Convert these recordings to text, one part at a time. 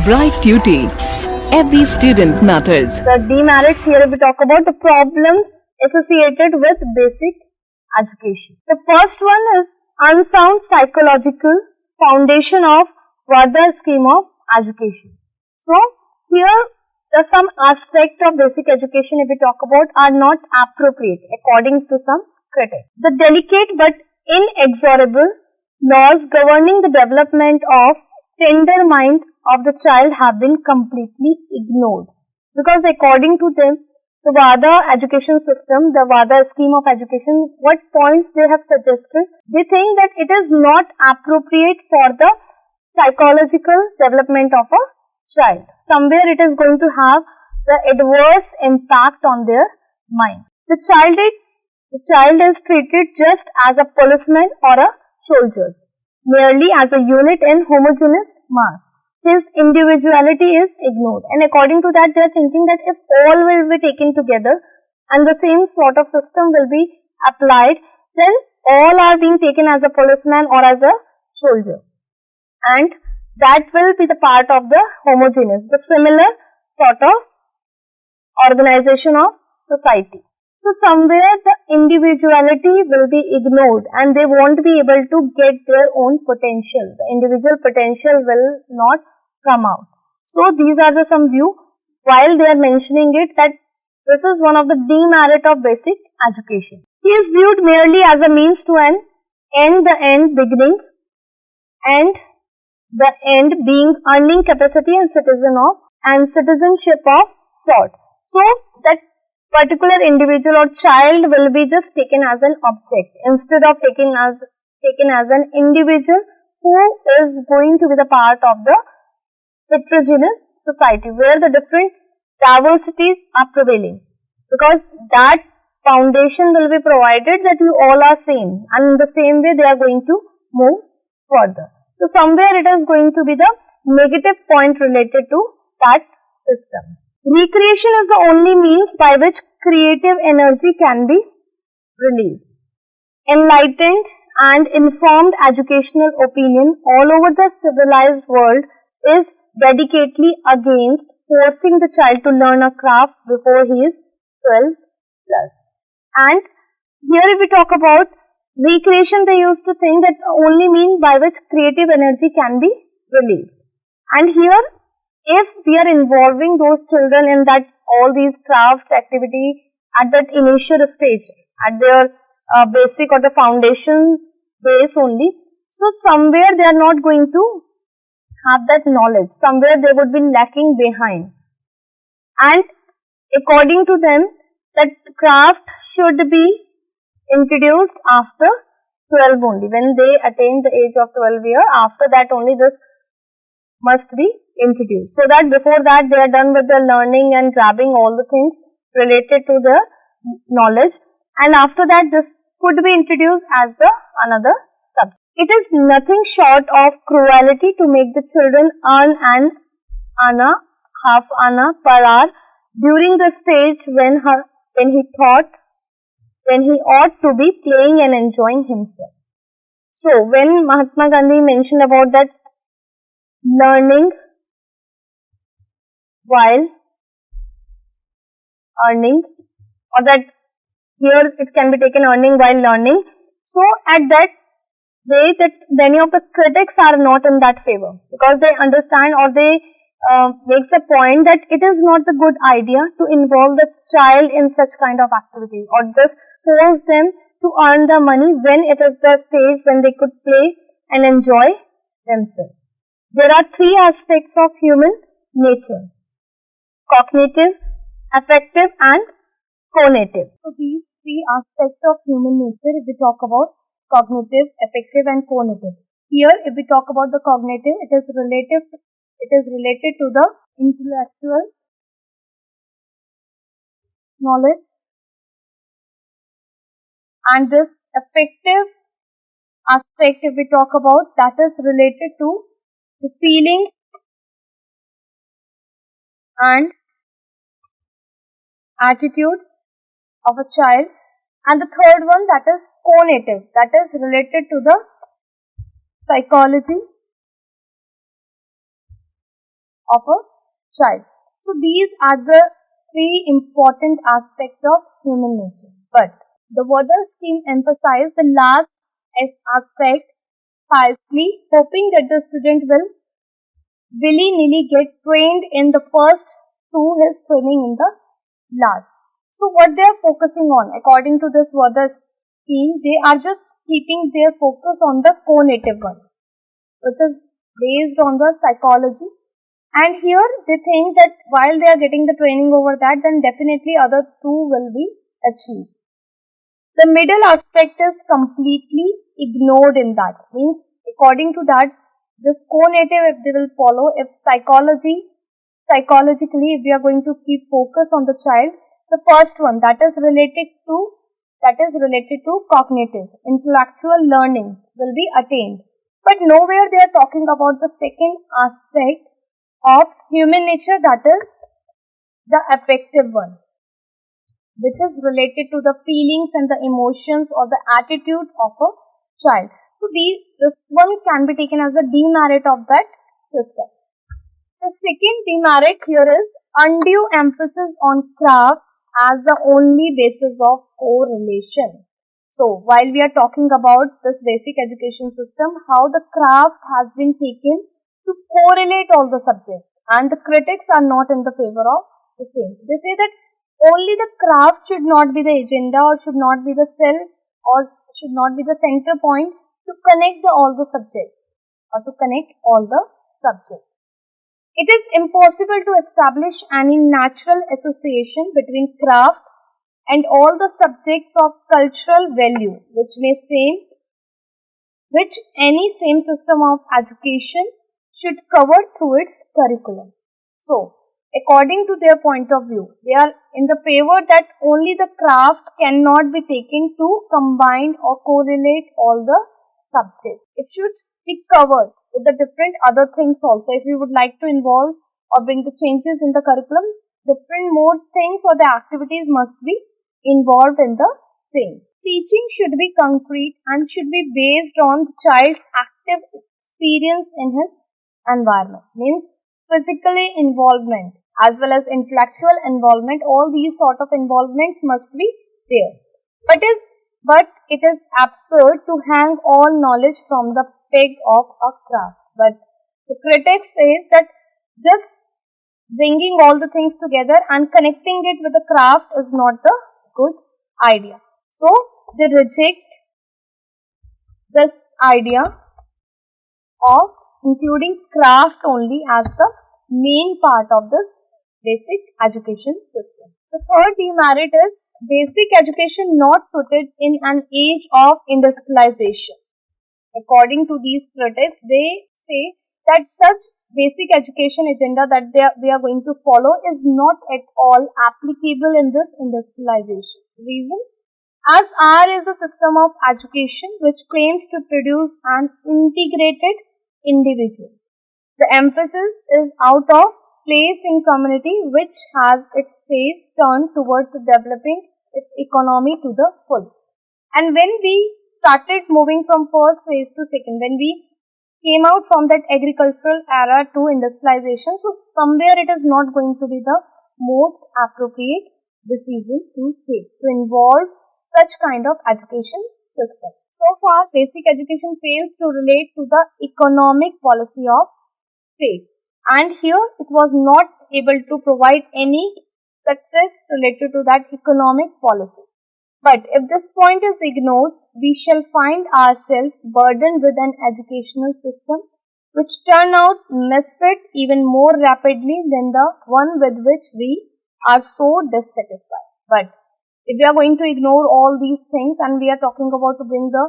Bright Tuty. Every student matters. The demerits here we talk about the problems associated with basic education. The first one is unsound psychological foundation of Vardha scheme of education. So here some aspects of basic education if we talk about are not appropriate according to some critics. The delicate but inexorable laws governing the development of tender mind of the child have been completely ignored. Because according to them, the Vardha education system, the Vardha scheme of education, what points they have suggested, they think that it is not appropriate for the psychological development of a child. Somewhere it is going to have the adverse impact on their mind. The child is treated just as a policeman or a soldier, merely as a unit in homogeneous mass. His individuality is ignored, and according to that they are thinking that if all will be taken together and the same sort of system will be applied, then all are being taken as a policeman or as a soldier, and that will be the part of the homogeneous, the similar sort of organization of society. So somewhere the individuality will be ignored and they won't be able to get their own potential. The individual potential will not come out. So these are the some view while they are mentioning it that this is one of the demerit of basic education. He is viewed merely as a means to an end, the end beginning, and the end being earning capacity and citizenship of sort. So that particular individual or child will be just taken as an object instead of taken as an individual who is going to be the part of the heterogeneous society where the different diversities are prevailing, because that foundation will be provided that you all are same, and in the same way they are going to move further. So somewhere it is going to be the negative point related to that system. Recreation is the only means by which creative energy can be released. Enlightened and informed educational opinion all over the civilized world is dedicatedly against forcing the child to learn a craft before he is 12 plus. And here if we talk about recreation, they used to think that the only means by which creative energy can be released. And here if we are involving those children in that all these crafts activity at that initial stage, at their basic or the foundation base only, so somewhere they are not going to have that knowledge, somewhere they would be lacking behind. And according to them, that craft should be introduced after 12 only, when they attain the age of 12 years, after that only this must be introduced, so that before that they are done with the learning and grabbing all the things related to the knowledge, and after that this could be introduced as the another subject. It is nothing short of cruelty to make the children earn an anna, half anna per hour during the stage when he ought to be playing and enjoying himself. So when Mahatma Gandhi mentioned about that learning while earning, or that here it can be taken earning while learning. So at that way that many of the critics are not in that favor, because they understand or they makes a point that it is not a good idea to involve the child in such kind of activity or just force them to earn the money when it is the stage when they could play and enjoy themselves. There are three aspects of human nature: cognitive, affective and conative. So these three aspects of human nature, if we talk about cognitive, affective and conative. Here if we talk about the cognitive, it is related to the intellectual knowledge, and this affective aspect if we talk about, that is related to the feeling and attitude of a child, and the third one, that is conative, that is related to the psychology of a child. So these are the three important aspects of human nature. But the Wadhwa scheme emphasized the last aspect piously, hoping that the student will willy-nilly get trained in the first to his training in the last. So what they are focusing on, according to this Wadhwa scheme, they are just keeping their focus on the co-native one, which is based on the psychology. And here they think that while they are getting the training over that, then definitely other two will be achieved. The middle aspect is completely ignored in that. Means according to that, this co-native, if they will follow, if psychologically, if we are going to keep focus on the child, the first one that is related to cognitive, intellectual learning will be attained. But nowhere they are talking about the second aspect of human nature, that is the affective one, which is related to the feelings and the emotions or the attitude of a child. So this one can be taken as a demerit of that system. The second demerit here is undue emphasis on craft as the only basis of correlation. So while we are talking about this basic education system, how the craft has been taken to correlate all the subjects, and the critics are not in the favor of the same. They say that only the craft should not be the agenda, or should not be the cell, or should not be the center point to connect all the subjects, or to connect all the subjects. It is impossible to establish any natural association between craft and all the subjects of cultural value, which any same system of education should cover through its curriculum. So, according to their point of view, they are in the favor that only the craft cannot be taken to combine or correlate all the subjects. It should be covered with the different other things also. If we would like to involve or bring the changes in the curriculum, different more things or the activities must be involved in the same. Teaching should be concrete and should be based on the child's active experience in his environment. Means physically involvement as well as intellectual involvement, all these sort of involvements must be there. But it is absurd to hang all knowledge from the peg of a craft. But the critics say that just bringing all the things together and connecting it with the craft is not the good idea. So they reject this idea of including craft only as the main part of this basic education system. The third demerit is basic education not suited in an age of industrialization. According to these critics, they say that such basic education agenda that we are going to follow is not at all applicable in this industrialization. Reason? As R is a system of education which claims to produce an integrated individual. The emphasis is out of place in community which has its face turned towards developing its economy to the full. And when we started moving from first phase to second, when we came out from that agricultural era to industrialization, so somewhere it is not going to be the most appropriate decision to take to involve such kind of education system. So far, basic education fails to relate to the economic policy of state, and here it was not able to provide any success related to that economic policy. But if this point is ignored, we shall find ourselves burdened with an educational system which turn out misfit even more rapidly than the one with which we are so dissatisfied. But if we are going to ignore all these things and we are talking about to bring the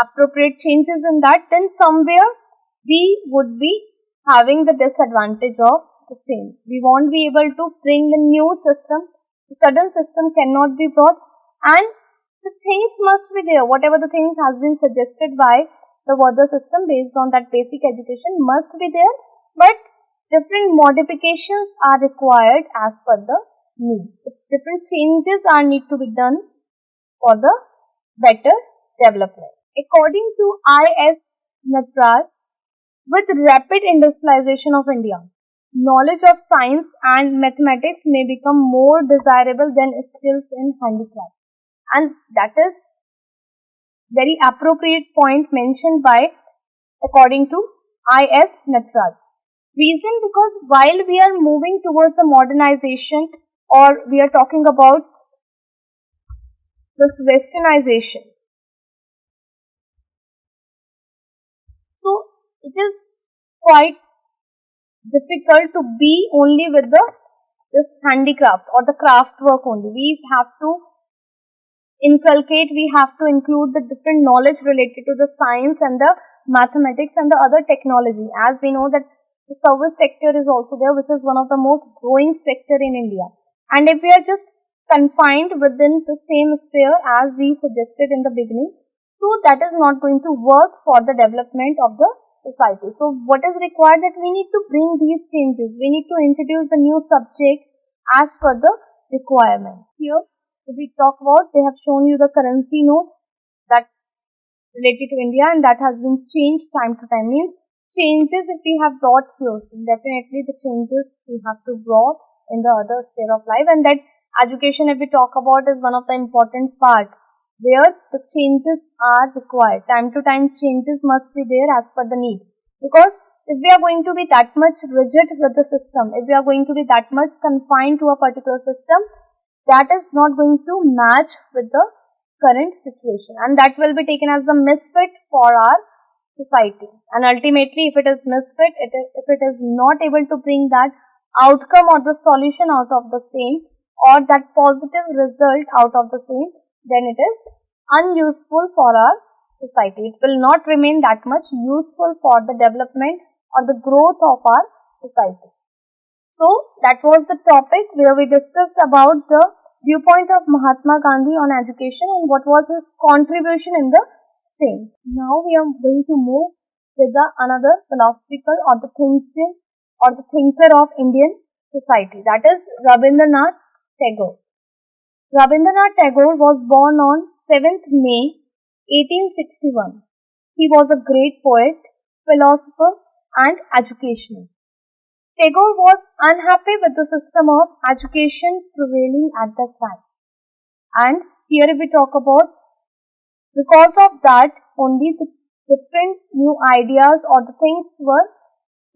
appropriate changes in that, then somewhere we would be having the disadvantage of the same. We won't be able to bring the new system. The sudden system cannot be brought, and the things must be there. Whatever the things has been suggested by the Wadhwa system based on that basic education must be there, but different modifications are required as per the need. Different changes are need to be done for the better development. According to I.S. Natarajan, with rapid industrialization of India, knowledge of science and mathematics may become more desirable than skills in handicraft. And that is very appropriate point mentioned by, according to I.S. Natraj. Reason, because while we are moving towards the modernization, or we are talking about this westernization, so it is quite difficult to be only with this handicraft or the craft work only. We have to inculcate, we have to include the different knowledge related to the science and the mathematics and the other technology. As we know that the service sector is also there, which is one of the most growing sector in India. And if we are just confined within the same sphere as we suggested in the beginning, so that is not going to work for the development of the society. So what is required, that we need to bring these changes. We need to introduce the new subject as per the requirement. Here, if we talk about, they have shown you the currency note that related to India, and that has been changed time to time. Means changes if we have brought here, definitely the changes we have to brought in the other sphere of life, and that education, if we talk about, is one of the important part where the changes are required. Time to time changes must be there as per the need, because if we are going to be that much rigid with the system, if we are going to be that much confined to a particular system, that is not going to match with the current situation, and that will be taken as the misfit for our society. And ultimately, if it is misfit, if it is not able to bring that outcome or the solution out of the same, or that positive result out of the same, then it is unuseful for our society. It will not remain that much useful for the development or the growth of our society. So that was the topic where we discussed about the viewpoint of Mahatma Gandhi on education and what was his contribution in the same. Now we are going to move with the another philosophical or the thinker of Indian society, that is Rabindranath Tagore. Rabindranath Tagore was born on 7th May 1861. He was a great poet, philosopher and educationist. Tagore was unhappy with the system of education prevailing at that time. And here if we talk about, because of that only the different new ideas or the things were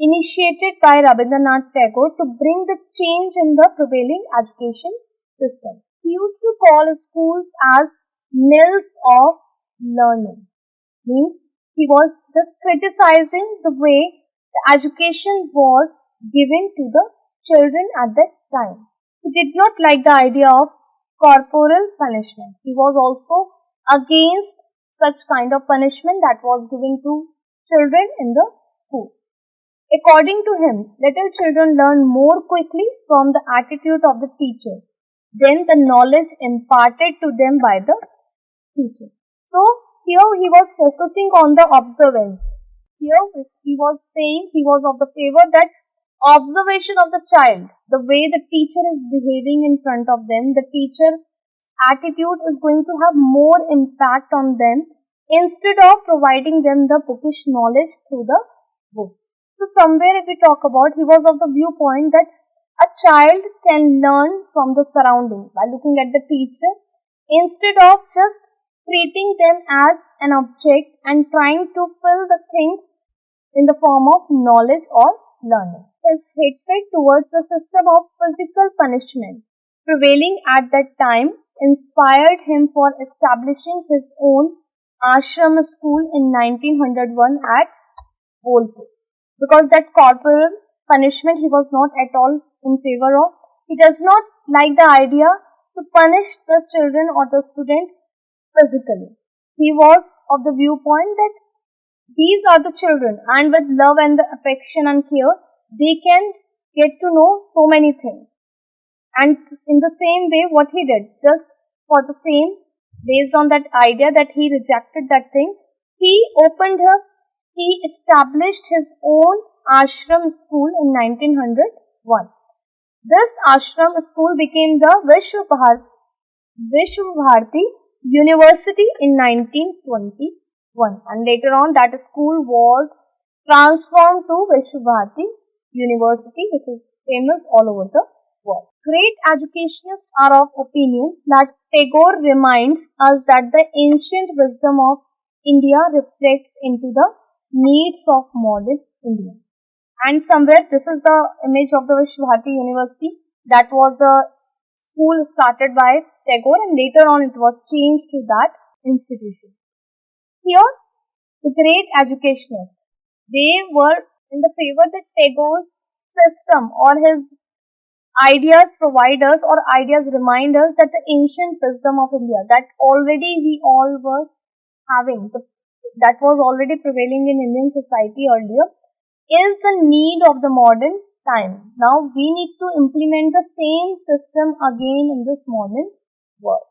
initiated by Rabindranath Tagore to bring the change in the prevailing education system. He used to call schools as mills of learning. Means he was just criticizing the way the education was given to the children at that time. He did not like the idea of corporal punishment. He was also against such kind of punishment that was given to children in the school. According to him, little children learn more quickly from the attitude of the teacher than the knowledge imparted to them by the teacher. So, here he was focusing on the observance. Here he was saying he was of the favor that observation of the child, the way the teacher is behaving in front of them, the teacher's attitude is going to have more impact on them instead of providing them the bookish knowledge through the book. So somewhere if we talk about, he was of the viewpoint that a child can learn from the surroundings by looking at the teacher instead of just treating them as an object and trying to fill the things in the form of knowledge or learning. His hatred towards the system of physical punishment prevailing at that time inspired him for establishing his own ashram school in 1901 at Bolpur. Because that corporal punishment he was not at all in favor of. He does not like the idea to punish the children or the student physically. He was of the viewpoint that these are the children, and with love and the affection and care, they can get to know so many things. And in the same way, what he did, just for the same, based on that idea that he rejected that thing, he established his own ashram school in 1901. This ashram school became the Vishwa Bharati University in 1921, and later on that school was transformed to Vishwa Bharati University, which is famous all over the world. Great educationists are of opinion that Tagore reminds us that the ancient wisdom of India reflects into the needs of modern India. And somewhere this is the image of the Vishwabharati University. That was the school started by Tagore, and later on it was changed to that institution. Here, the great educationists, they were in the favor that Tagore's system or his ideas provide us or ideas remind us that the ancient wisdom of India that already we all were having, that was already prevailing in Indian society earlier, is the need of the modern time. Now we need to implement the same system again in this modern world.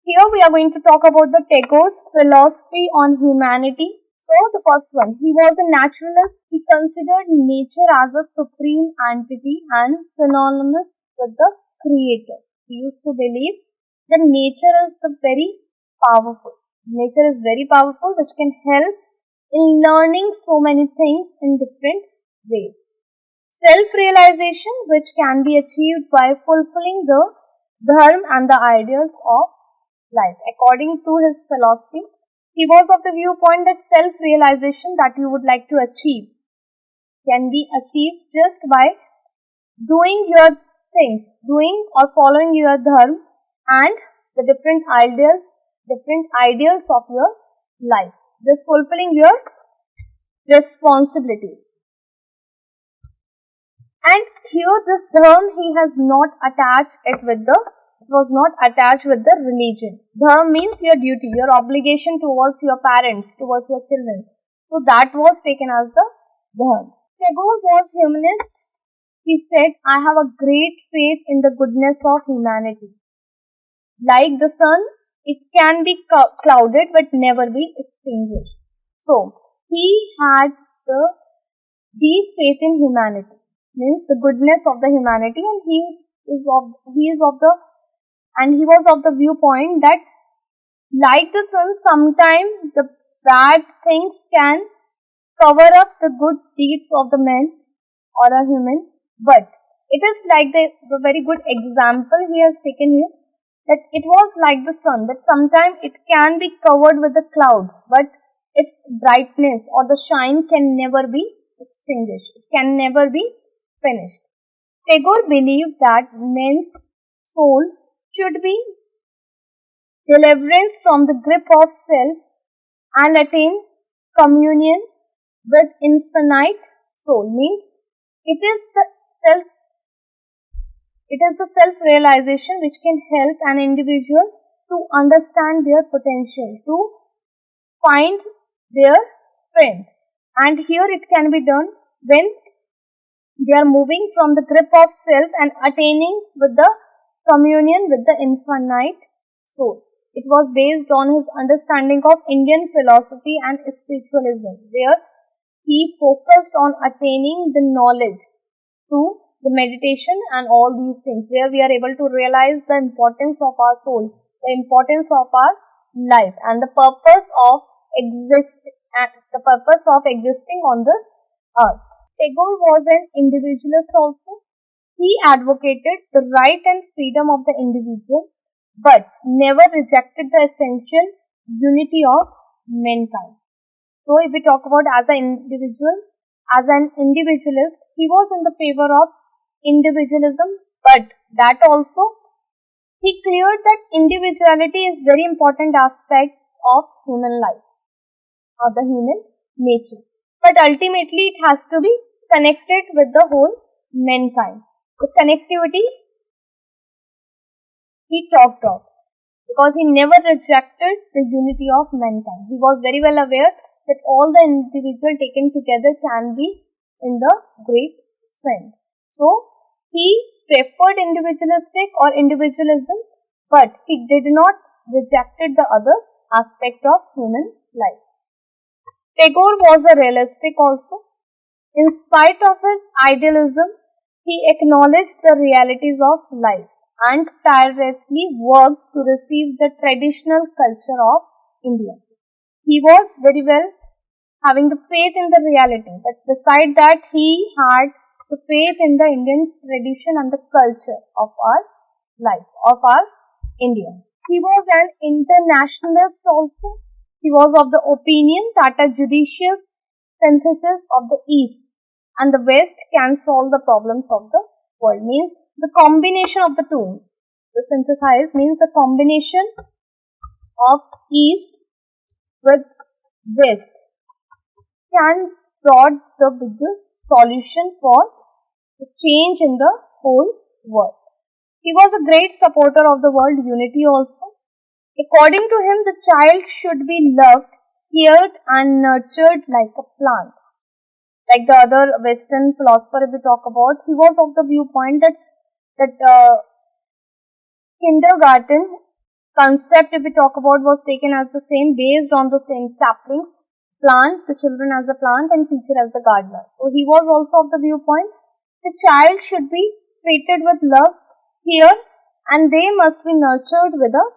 Here we are going to talk about the Tagore's philosophy on humanity. So the first one, he was a naturalist. He considered nature as a supreme entity and synonymous with the creator. He used to believe that nature is very powerful, which can help in learning so many things in different ways. Self-realization, which can be achieved by fulfilling the dharma and the ideals of life. According to his philosophy, he was of the viewpoint that self-realization that you would like to achieve can be achieved just by doing your things, doing or following your dharma and the different ideals of your life, just fulfilling your responsibility. And here this dharma he has not attached it with the religion. Dharma means your duty, your obligation towards your parents, towards your children. So that was taken as the dharma. Tagore was humanist. He said, I have a great faith in the goodness of humanity. Like the sun, it can be clouded but never be extinguished. So he had the deep faith in humanity, means the goodness of the humanity, and he was of the viewpoint that like the sun, sometimes the bad things can cover up the good deeds of the man or a human, but it is like the very good example he has taken here, that it was like the sun, that sometimes it can be covered with the cloud, but its brightness or the shine can never be extinguished, it can never be finished. Tagore believed that man's soul should be deliverance from the grip of self and attain communion with infinite soul. Means it is the self-realization which can help an individual to understand their potential, to find their strength. And here it can be done when they are moving from the grip of self and attaining with the communion with the infinite soul. It was based on his understanding of Indian philosophy and spiritualism, where he focused on attaining the knowledge through the meditation and all these things, where we are able to realize the importance of our soul, the importance of our life, and the purpose of existing on this earth. Tagore was an individualist also. He advocated the right and freedom of the individual, but never rejected the essential unity of mankind. So if we talk about as an individualist, he was in the favor of individualism, but that also he cleared that individuality is very important aspect of human life, of the human nature. But ultimately it has to be connected with the whole mankind. The connectivity he talked of, because he never rejected the unity of mankind. He was very well aware that all the individual taken together can be in the great strength. So he preferred individualism, but he did not rejected the other aspect of human life. Tagore was a realistic also. In spite of his idealism, he acknowledged the realities of life and tirelessly worked to receive the traditional culture of India. He was very well having the faith in the reality. But beside that, he had the faith in the Indian tradition and the culture of our life, of our India. He was an internationalist also. He was of the opinion that a judicious synthesis of the East and the West can solve the problems of the world. Means the combination of the two. The synthesize means the combination of East with West can brought the biggest solution for the change in the whole world. He was a great supporter of the world unity also. According to him, the child should be loved, cared and nurtured like a plant. Like the other Western philosopher if we talk about, he was of the viewpoint that kindergarten concept if we talk about was taken as the same, based on the same sapling, plant, the children as the plant and teacher as the gardener. So he was also of the viewpoint the child should be treated with love, care and they must be nurtured with a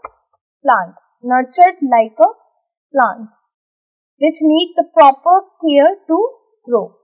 plant, nurtured like a plant which need the proper care to grow.